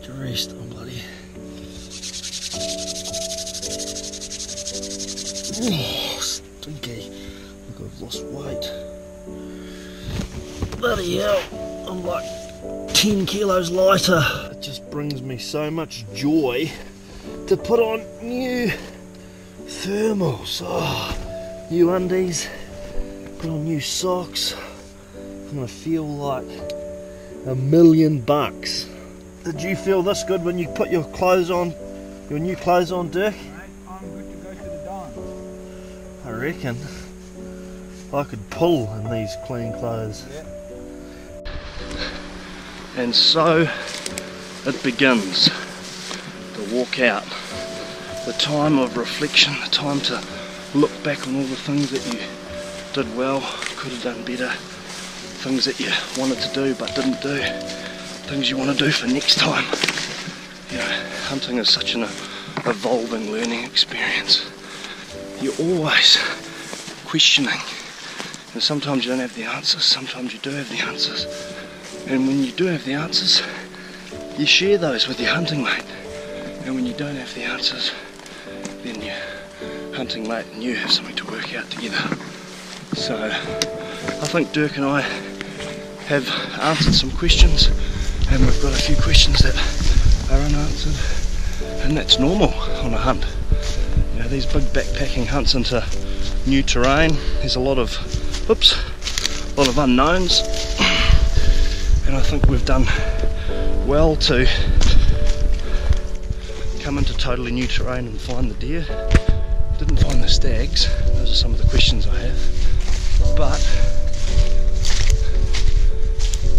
to rest on bloody. Oh, stinky. Look, I've lost weight. Bloody hell, I'm like 10 kilos lighter. It just brings me so much joy to put on new thermals. Oh, new undies, put on new socks. I'm gonna feel like $1,000,000. Did you feel this good when you put your clothes on, your new clothes on, Dirk? I'm good to go to the dance. I reckon I could pull in these clean clothes. Yeah. And so it begins, the walk out, the time of reflection, the time to look back on all the things that you did well, could have done better, things that you wanted to do but didn't do, things you want to do for next time. You know, hunting is such an evolving learning experience. You're always questioning, and sometimes you don't have the answers, sometimes you do have the answers. And when you do have the answers, you share those with your hunting mate. And when you don't have the answers, then your hunting mate and you have something to work out together. So I think Dirk and I have answered some questions, and we've got a few questions that are unanswered, and that's normal on a hunt. You know, these big backpacking hunts into new terrain, there's a lot of unknowns. And I think we've done well to come into totally new terrain and find the deer. Didn't find the stags, those are some of the questions I have. But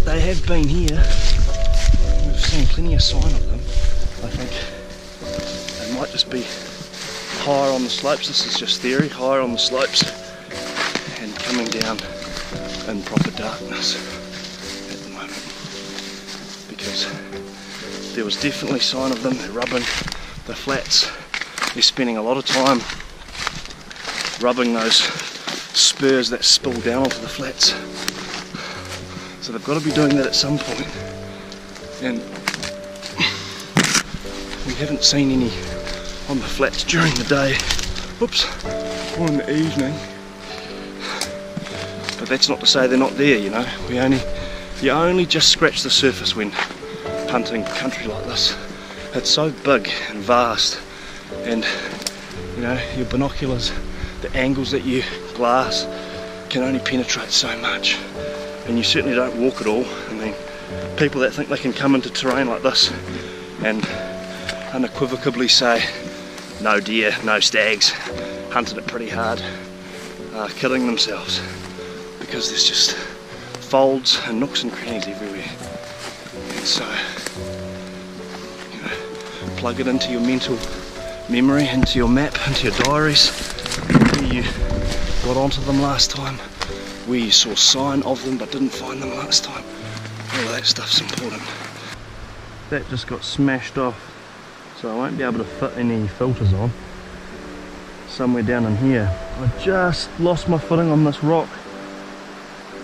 they have been here, we've seen plenty of sign of them. I think they might just be higher on the slopes, this is just theory, higher on the slopes and coming down in proper darkness. Because there was definitely sign of them, they're rubbing the flats, they're spending a lot of time rubbing those spurs that spill down onto the flats. So they've got to be doing that at some point, and we haven't seen any on the flats during the day, or in the evening. But that's not to say they're not there, you know. You only just scratch the surface when hunting country like this. It's so big and vast, and you know, your binoculars, the angles that you glass can only penetrate so much, and you certainly don't walk it all. I mean, people that think they can come into terrain like this and unequivocally say no deer, no stags, hunted it pretty hard, are kidding themselves, because there's just folds and nooks and crannies everywhere. And so, you know, plug it into your mental memory, into your map, into your diaries, where you got onto them last time, where you saw sign of them but didn't find them last time. All of that stuff's important. That just got smashed off, so I won't be able to fit any filters on. Somewhere down in here. I just lost my footing on this rock,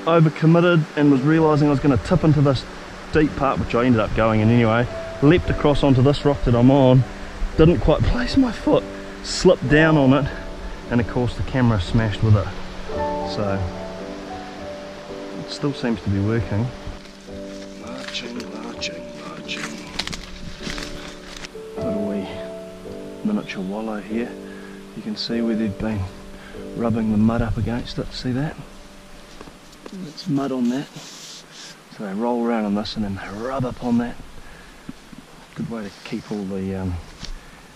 overcommitted, and was realising I was going to tip into this deep part, which I ended up going in anyway. Leapt across onto this rock that I'm on, didn't quite place my foot, slipped down on it, and of course the camera smashed with it. So it still seems to be working. Marching. Little wee miniature wallow here. You can see where they've been rubbing the mud up against it. See that? It's mud on that. So they roll around on this and then they rub up on that. Good way to keep all the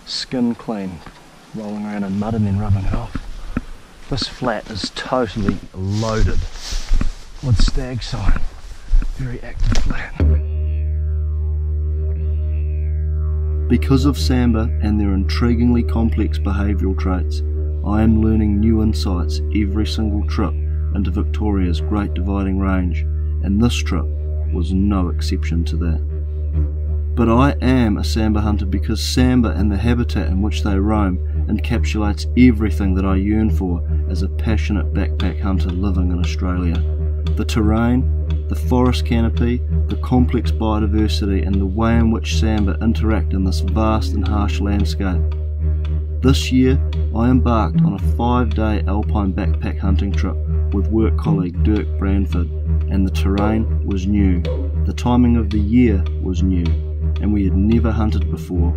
skin clean, rolling around in mud and then rubbing it off. This flat is totally loaded with stag sign. Very active flat. Because of Sambar and their intriguingly complex behavioural traits, I am learning new insights every single trip into Victoria's Great Dividing Range, and this trip was no exception to that. But I am a Sambar hunter because Sambar and the habitat in which they roam encapsulates everything that I yearn for as a passionate backpack hunter living in Australia. The terrain, the forest canopy, the complex biodiversity and the way in which sambar interact in this vast and harsh landscape. This year I embarked on a 5-day Alpine backpack hunting trip with work colleague Dirk Branford, and the terrain was new, the timing of the year was new, and we had never hunted before.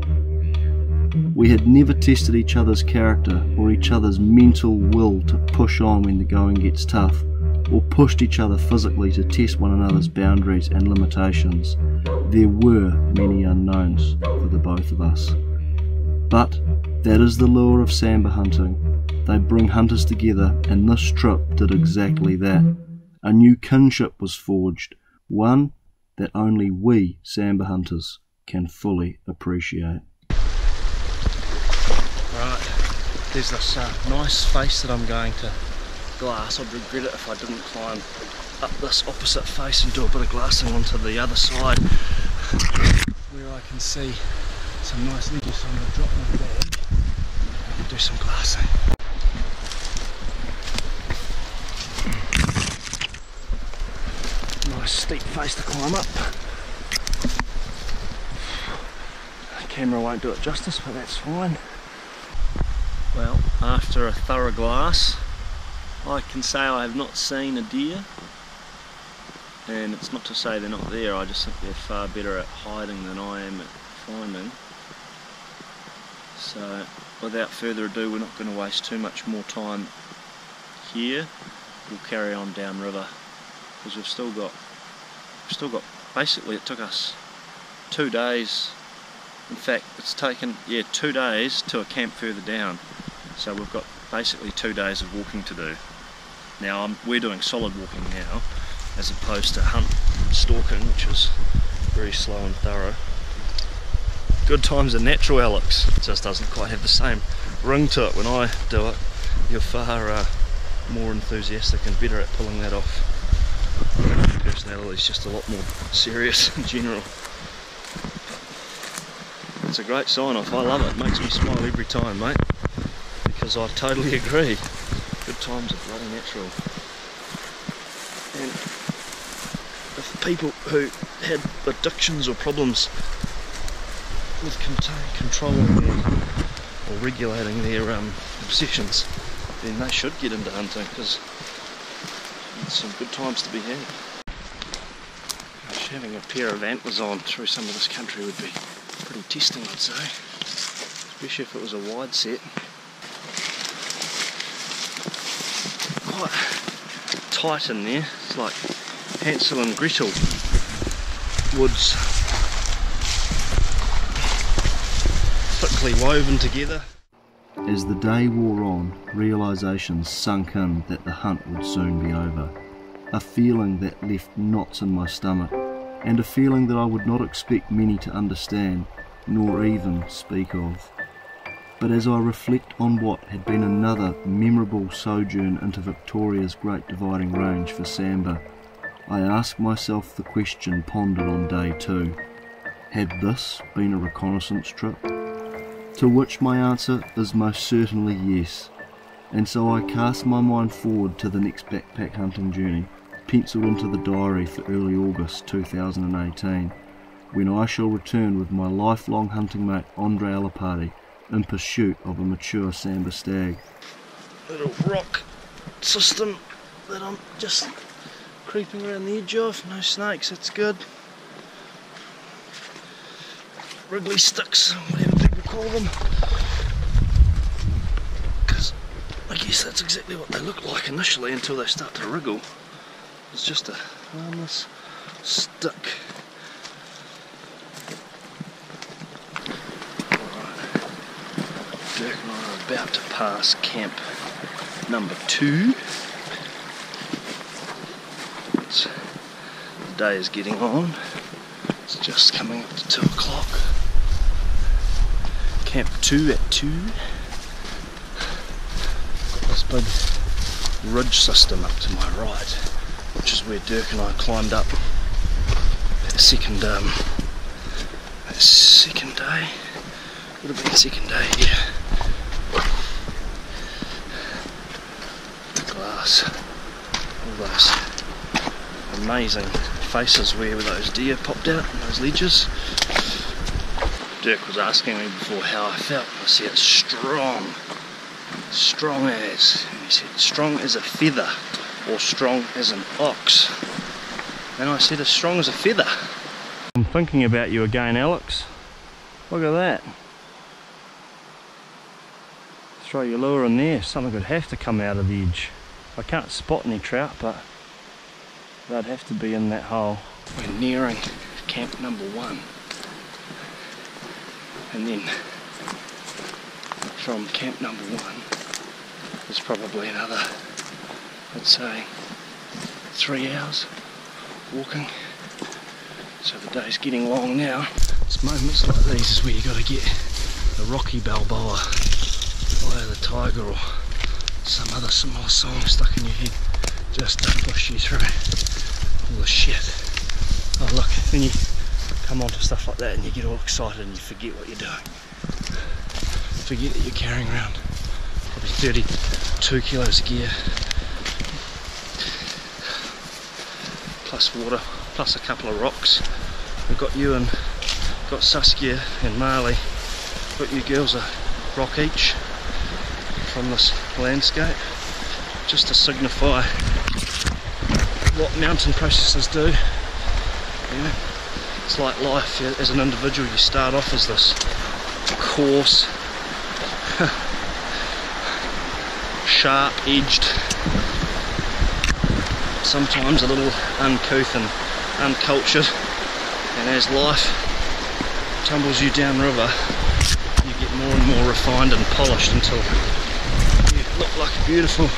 We had never tested each other's character or each other's mental will to push on when the going gets tough, or pushed each other physically to test one another's boundaries and limitations. There were many unknowns for the both of us. But that is the lure of sambar hunting. They bring hunters together, and this trip did exactly that. A new kinship was forged, one that only we sambar hunters can fully appreciate. Right, there's this nice face that I'm going to glass. I'd regret it if I didn't climb up this opposite face and do a bit of glassing onto the other side, where I can see some nice ledges. So I'm going to drop my bag and do some glassing. Nice steep face to climb up. The camera won't do it justice, but that's fine. Well, after a thorough glass, I can say I have not seen a deer, and it's not to say they're not there, I just think they're far better at hiding than I am at finding. So without further ado, we're not going to waste too much more time here. We'll carry on downriver, because we've still got basically, it took us 2 days. In fact, it's taken 2 days to a camp further down, so we've got basically 2 days of walking to do. Now we're doing solid walking now, as opposed to hunt stalking, which is very slow and thorough. Good times are natural, Alex. It just doesn't quite have the same ring to it when I do it. You're far more enthusiastic and better at pulling that off. Personality's just a lot more serious in general. It's a great sign off, I love it. It makes me smile every time, mate, because I totally agree. Good times are bloody natural. And if people who had addictions or problems with controlling or regulating their obsessions, then they should get into hunting, because there's some good times to be had. Gosh, having a pair of antlers on through some of this country would be pretty testing, I'd say, especially if it was a wide set. Quite tight in there. It's like Hansel and Gretel woods, thickly woven together. As the day wore on, realisations sunk in that the hunt would soon be over. A feeling that left knots in my stomach, and a feeling that I would not expect many to understand, nor even speak of. But as I reflect on what had been another memorable sojourn into Victoria's Great Dividing Range for sambar, I ask myself the question pondered on day 2. Had this been a reconnaissance trip? To which my answer is most certainly yes. And so I cast my mind forward to the next backpack hunting journey, penciled into the diary for early August 2018, when I shall return with my lifelong hunting mate Andre Alapati in pursuit of a mature sambar stag. Little rock system that I'm just creeping around the edge of. No snakes, that's good. Wriggly sticks, whatever people call them. Because I guess that's exactly what they look like initially until they start to wriggle. It's just a harmless stick. Dirk and I are about to pass camp number 2. The day is getting on. It's just coming up to 2 o'clock. Camp 2 at 2. Got this big ridge system up to my right, which is where Dirk and I climbed up that second day. Would have been second day, yeah. The glass, all those amazing faces where those deer popped out on those ledges. Dirk was asking me before how I felt. I said strong as, and he said strong as a feather or strong as an ox, and I said as strong as a feather. I'm thinking about you again, Alex. Look at that. Throw your lure in there, something would have to come out of the edge. I can't spot any trout, but they'd have to be in that hole. We're nearing camp number 1. And then from camp number 1, there's probably another, I'd say, 3 hours walking. So the day's getting long now. It's moments like these is where you got to get the Rocky Balboa, Eye of the Tiger, or some other similar song stuck in your head just to push you through all the shit. Oh look, then you come onto stuff like that and you get all excited and you forget what you're doing. Forget that you're carrying around probably 32 kilos of gear, plus water, plus a couple of rocks. We've got you and got Saskia and Marley, got you girls a rock each from this landscape, just to signify what mountain processes do. You know, it's like life. As an individual, you start off as this coarse, sharp-edged, sometimes a little uncouth and uncultured, and as life tumbles you downriver, you get more and more refined and polished until you look like a beautiful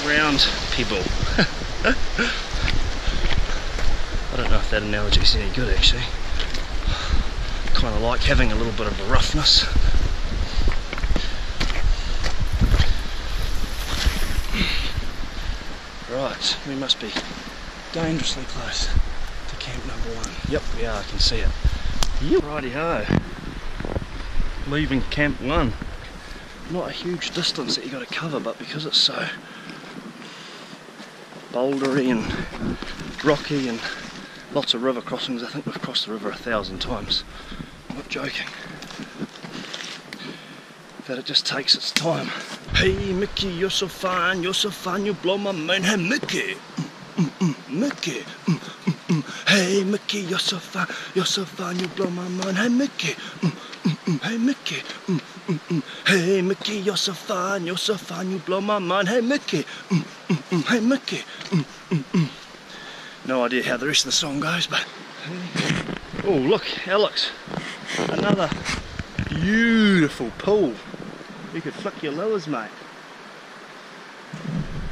round pebble. I don't know if that analogy is any good actually. Kind of like having a little bit of a roughness. Right, we must be dangerously close to camp number 1. Yep, we are, I can see it. Yep. Righty-ho. Leaving camp 1. Not a huge distance that you got to cover, but because it's so bouldery and rocky and lots of river crossings, I think we've crossed the river 1,000 times. I'm not joking. That it just takes its time. Hey Mickey, you're so fine, you blow my mind. Hey Mickey, Mickey, hey Mickey, you're so fine, you blow my mind. Hey Mickey, hey Mickey, hey Mickey, you're so fine, you blow my mind. Hey Mickey, hey Mickey. No idea how the rest of the song goes, but oh look, Alex, another beautiful pool. You could flick your lures, mate.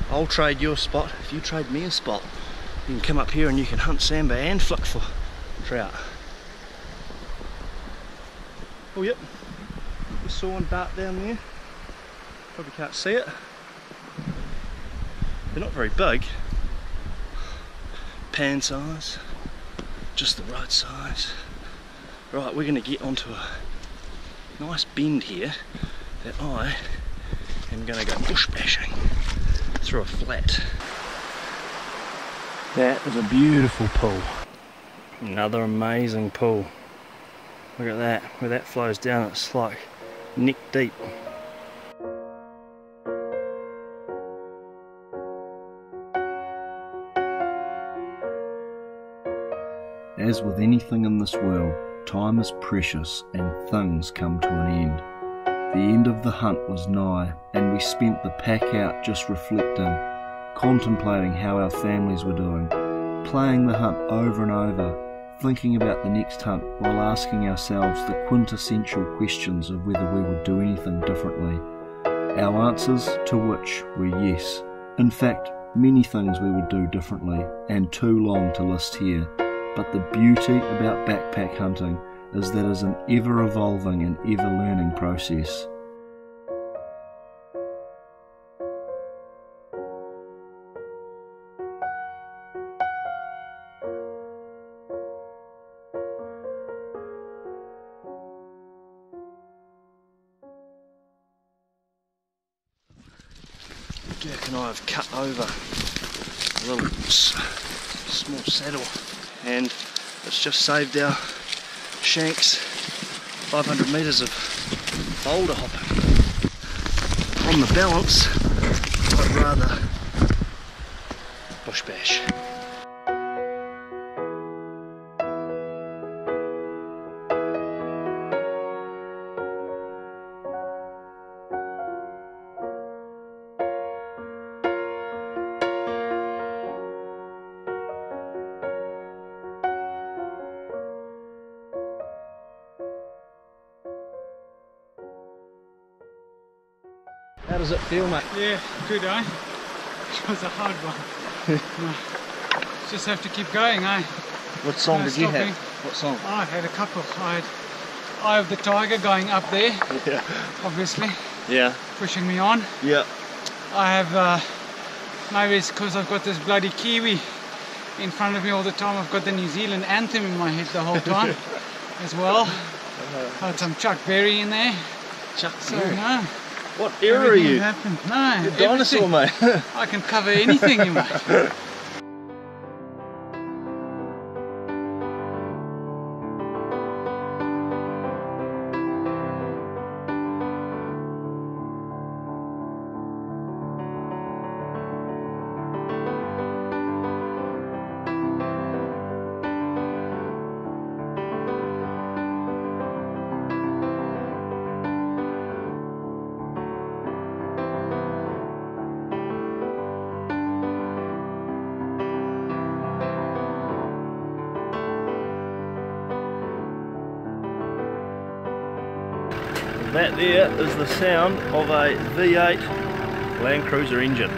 I'll trade your spot if you trade me a spot. You can come up here and you can hunt sambar and flick for trout. Oh yep, you saw one dart down there. Probably can't see it. They're not very big. Pan size, just the right size. Right, we're going to get onto a nice bend here that I am going to go bush bashing through a flat. That is a beautiful pool. Another amazing pool. Look at that, where that flows down, it's like neck deep. As with anything in this world, time is precious and things come to an end. The end of the hunt was nigh, and we spent the pack out just reflecting, contemplating how our families were doing, playing the hunt over and over, thinking about the next hunt while asking ourselves the quintessential questions of whether we would do anything differently. Our answers to which were yes. In fact, many things we would do differently, and too long to list here. But the beauty about backpack hunting is that it is an ever-evolving and ever-learning process. Dirk and I have cut over little small saddle, and it's just saved our shanks 500 metres of boulder hopping. On the balance, I'd rather bush bash. How does it feel, mate? Yeah, good, eh? It was a hard one. No, just have to keep going, eh? What song No did you have? stopping. What song? I had a couple. I had Eye of the Tiger going up there, Yeah. obviously, Yeah. pushing me on. Yeah. I have, maybe it's because I've got this bloody Kiwi in front of me all the time. I've got the New Zealand anthem in my head the whole time as well. Had some Chuck Berry in there. Chuck So, Berry. no. What era are Everything you? happened. No, You're Dinosaur, everything. mate. I can cover anything, you mate. That there is the sound of a V8 Land Cruiser engine.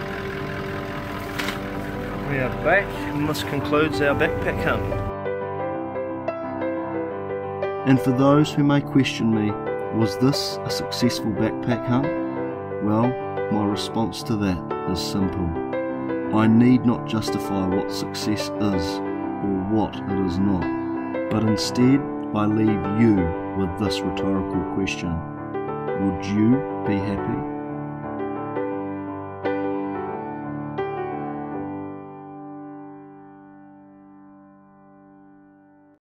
We are back, and this concludes our backpack hunt. And for those who may question me, was this a successful backpack hunt? Well, my response to that is simple. I need not justify what success is or what it is not, but instead I leave you with this rhetorical question. Would you be happy?